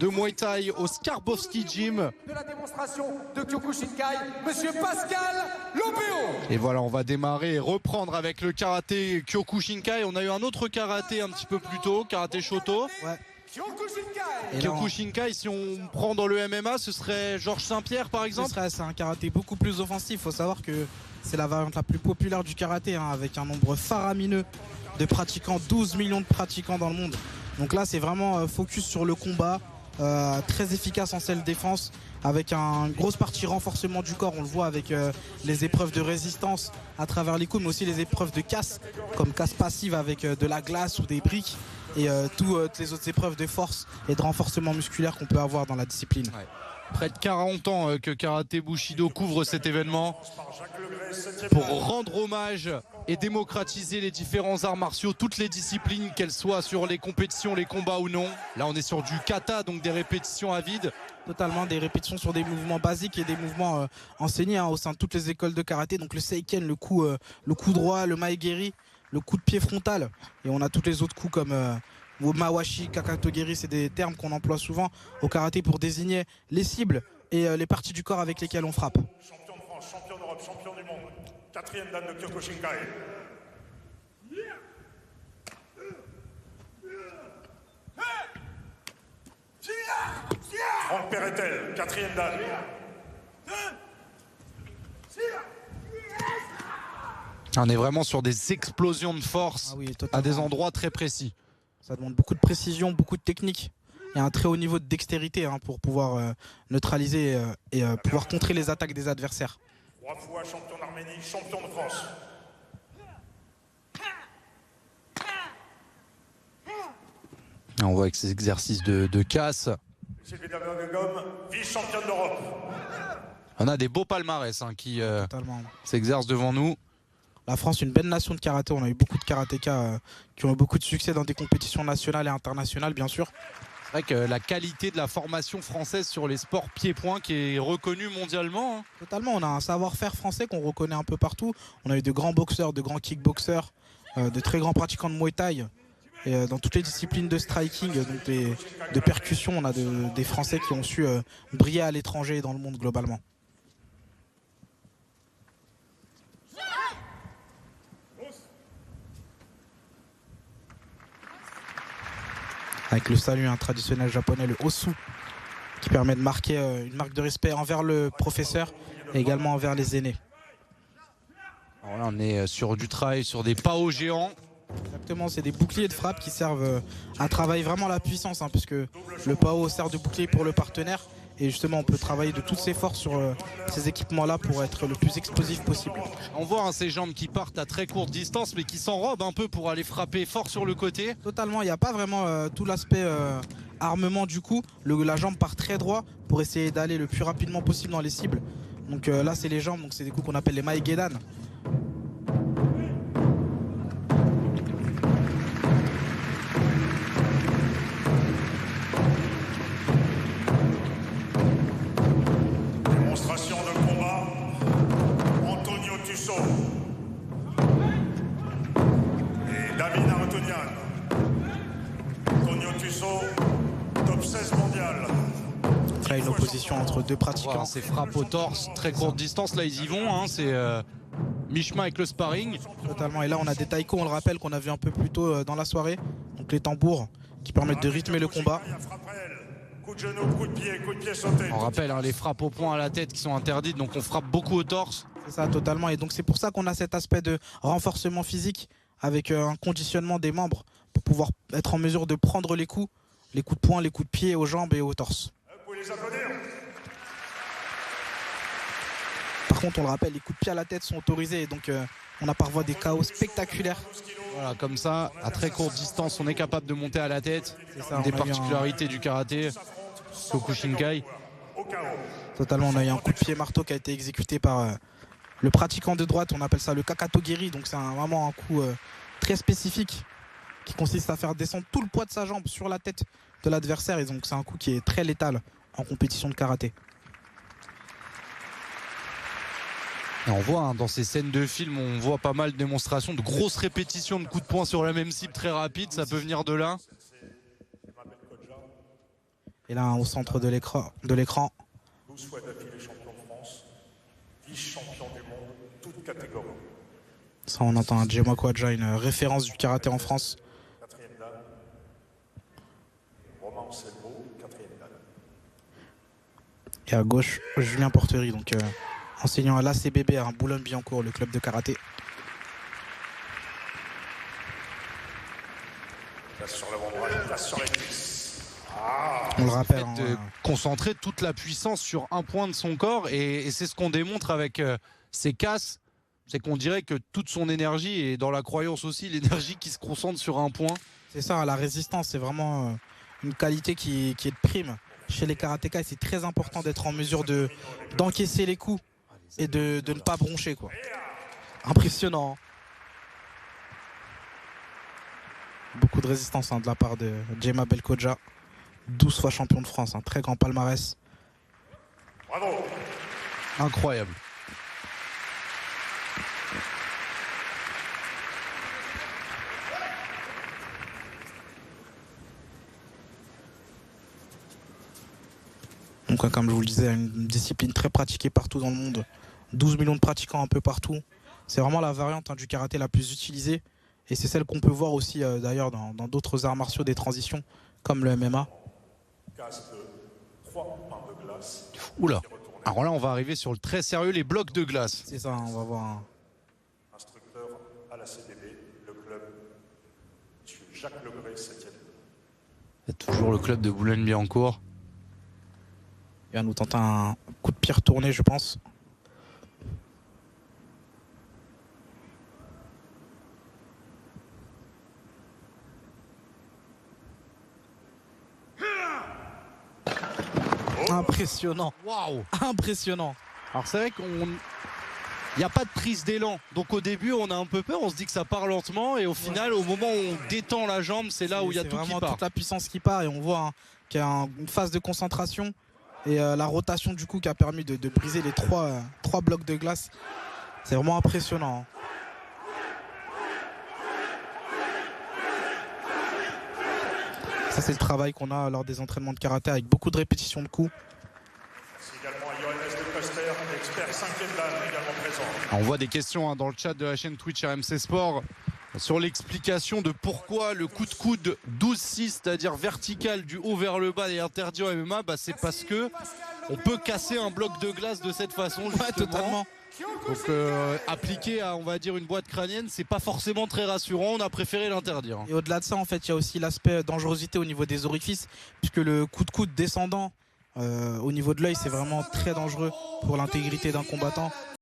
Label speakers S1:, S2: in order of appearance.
S1: de Muay Thai au Skarbowski Gym.
S2: De la démonstration de Kyokushinkai, Monsieur Pascal Lopéo.
S1: Et voilà, on va démarrer et reprendre avec le karaté Kyokushinkai. On a eu un autre karaté un petit peu plus tôt, karaté Shoto.
S3: Ouais.
S1: Kyokushinkai, si on prend dans le MMA, ce serait Georges Saint-Pierre par exemple.
S3: C'est un karaté beaucoup plus offensif. Il faut savoir que c'est la variante la plus populaire du karaté, hein, avec un nombre faramineux de pratiquants, 12 millions de pratiquants dans le monde. Donc là, c'est vraiment focus sur le combat. Très efficace en self-défense, avec une grosse partie renforcement du corps. On le voit avec les épreuves de résistance à travers les coups, mais aussi les épreuves de casse, comme casse passive avec de la glace ou des briques, et toutes les autres épreuves de force et de renforcement musculaire qu'on peut avoir dans la discipline.
S1: Ouais. Près de 40 ans que Karaté Bushido couvre cet événement pour rendre hommage et démocratiser les différents arts martiaux, toutes les disciplines, qu'elles soient sur les compétitions, les combats ou non. Là on est sur du kata, donc des répétitions à vide.
S3: Totalement, des répétitions sur des mouvements basiques et des mouvements enseignés au sein de toutes les écoles de karaté. Donc le seiken, le coup droit, le maegeri, le coup de pied frontal. Et on a tous les autres coups comme mawashi, kakatogeri, c'est des termes qu'on emploie souvent au karaté pour désigner les cibles et les parties du corps avec lesquelles on frappe.
S4: Champion de France, champion d'Europe, champion du monde. 4e dan de Kyokushinkai. Franck Perretel, 4e dan.
S1: On est vraiment sur des explosions de force à des endroits très précis.
S3: Ça demande beaucoup de précision, beaucoup de technique et un très haut niveau de dextérité pour pouvoir neutraliser et pouvoir contrer les attaques des adversaires.
S4: 3 fois champion d'Arménie, champion de France.
S1: On voit avec ces exercices de casse.
S4: Sylvie Dabagom, vice-championne d'Europe.
S1: On a des beaux palmarès qui s'exercent devant nous.
S3: La France est une belle nation de karaté. On a eu beaucoup de karatékas qui ont eu beaucoup de succès dans des compétitions nationales et internationales, bien sûr.
S1: C'est vrai que la qualité de la formation française sur les sports pieds-poings qui est reconnue mondialement. Hein.
S3: Totalement, on a un savoir-faire français qu'on reconnaît un peu partout. On a eu de grands boxeurs, de grands kickboxers, de très grands pratiquants de Muay Thai. Et dans toutes les disciplines de striking, donc de percussion, on a des Français qui ont su briller à l'étranger et dans le monde globalement. Avec le salut traditionnel japonais, le Osu, qui permet de marquer une marque de respect envers le professeur et également envers les aînés.
S1: Alors là, on est sur du trail, sur des PAO géants.
S3: Exactement, c'est des boucliers de frappe qui servent à travailler vraiment la puissance, puisque le PAO sert de bouclier pour le partenaire. Et justement, on peut travailler de toutes ses forces sur ces équipements-là pour être le plus explosif possible.
S1: On voit ces jambes qui partent à très courte distance, mais qui s'enrobent un peu pour aller frapper fort sur le côté.
S3: Totalement, il n'y a pas vraiment tout l'aspect armement du coup. La jambe part très droit pour essayer d'aller le plus rapidement possible dans les cibles. Donc là, c'est les jambes, donc c'est des coups qu'on appelle les Maegedan.
S4: Démonstration de combat. Antonio Tusso. Et David Arotonian. Antonio Tusso, top 16 mondial.
S3: Là, une opposition entre deux pratiquants.
S1: Voilà, ces frappes au torse, très courte distance, là ils y vont, c'est mi-chemin avec le sparring.
S3: Totalement, et là on a des taïkos, on le rappelle, qu'on a vu un peu plus tôt dans la soirée. Donc les tambours qui permettent de rythmer le combat.
S4: Coup de genou, coup de pied sauté.
S1: On rappelle les frappes au poing à la tête qui sont interdites, donc on frappe beaucoup au torse.
S3: C'est ça, totalement, et donc c'est pour ça qu'on a cet aspect de renforcement physique avec un conditionnement des membres pour pouvoir être en mesure de prendre les coups de poing, les coups de pied aux jambes et au torse.
S4: Vous pouvez les applaudir.
S3: Par contre, on le rappelle, les coups de pied à la tête sont autorisés, et donc on a parfois des KO spectaculaires.
S1: Voilà, comme ça, à très courte distance, on est capable de monter à la tête. C'est des particularités du karaté, Kyokushinkai.
S3: Totalement, on a eu un coup de pied marteau qui a été exécuté par le pratiquant de droite, on appelle ça le kakatogeri, donc c'est vraiment un coup très spécifique qui consiste à faire descendre tout le poids de sa jambe sur la tête de l'adversaire, et donc c'est un coup qui est très létal en compétition de karaté.
S1: Et on voit dans ces scènes de film, on voit pas mal de démonstrations, de grosses répétitions de coups de poing sur la même cible très rapide, ça peut venir de là.
S3: Et là, au centre de l'écran,
S4: 12 fois d'affilée champion de France, vice-champion du monde, toute catégorie.
S3: ça on entend un Jema Kwadja, une référence du karaté en France.
S4: Quatrième dan. Romain Anselmo, quatrième dan.
S3: Et à gauche, Julien Portery, donc enseignant à l'ACBB à Boulogne-Billancourt, le club de karaté.
S4: Place sur l'avant-bras, place sur les cuisses.
S3: On le rappelle.
S1: De
S3: Hein,
S1: concentrer toute la puissance sur un point de son corps et c'est ce qu'on démontre avec ses casses, c'est qu'on dirait que toute son énergie et dans la croyance aussi l'énergie qui se concentre sur un point.
S3: c'est ça, la résistance, c'est vraiment une qualité qui est de prime. Chez les karatékas, c'est très important d'être en mesure d'encaisser les coups et de ne pas broncher, quoi. Impressionnant. Beaucoup de résistance de la part de Jema Belkodja, 12 fois champion de France, un très grand palmarès.
S4: Bravo.
S1: Incroyable.
S3: Donc, comme je vous le disais, une discipline très pratiquée partout dans le monde. 12 millions de pratiquants un peu partout. C'est vraiment la variante du karaté la plus utilisée. Et c'est celle qu'on peut voir aussi d'ailleurs dans d'autres arts martiaux des transitions, comme le MMA.
S4: Casse de 3 pains de glace.
S1: Oula. Alors là on va arriver sur le très sérieux, les blocs de glace.
S3: C'est ça, on va voir.
S4: Instructeur à la CDB, le club, M. Jacques Legré, 7e.
S1: Il y a toujours le club de Boulogne-Billancourt.
S3: Il va nous tenter un coup de pied retourné, je pense. Impressionnant.
S1: Waouh.
S3: Impressionnant.
S1: Alors c'est vrai qu'il n'y a pas de prise d'élan. Donc au début on a un peu peur, on se dit que ça part lentement et au final au moment où on détend la jambe, c'est là où il y a tout qui
S3: vraiment
S1: part.
S3: toute la puissance qui part et on voit qu'il y a une phase de concentration et la rotation du coup qui a permis de briser les trois blocs de glace. C'est vraiment impressionnant. Ça c'est le travail qu'on a lors des entraînements de karaté avec beaucoup de répétitions de coups.
S4: Merci également à Johannes de Coster, expert 5e dan, également présent.
S1: On voit des questions dans le chat de la chaîne Twitch RMC Sport sur l'explication de pourquoi le coup de coude 12-6, c'est-à-dire vertical du haut vers le bas est interdit en MMA. C'est parce que on peut casser un bloc de glace de cette façon.
S3: Ouais, totalement.
S1: Donc appliqué à on va dire une boîte crânienne, c'est pas forcément très rassurant, on a préféré l'interdire.
S3: Et au-delà de ça, en fait, il y a aussi l'aspect dangerosité au niveau des orifices, puisque le coup de coude descendant au niveau de l'œil, c'est vraiment très dangereux pour l'intégrité d'un combattant.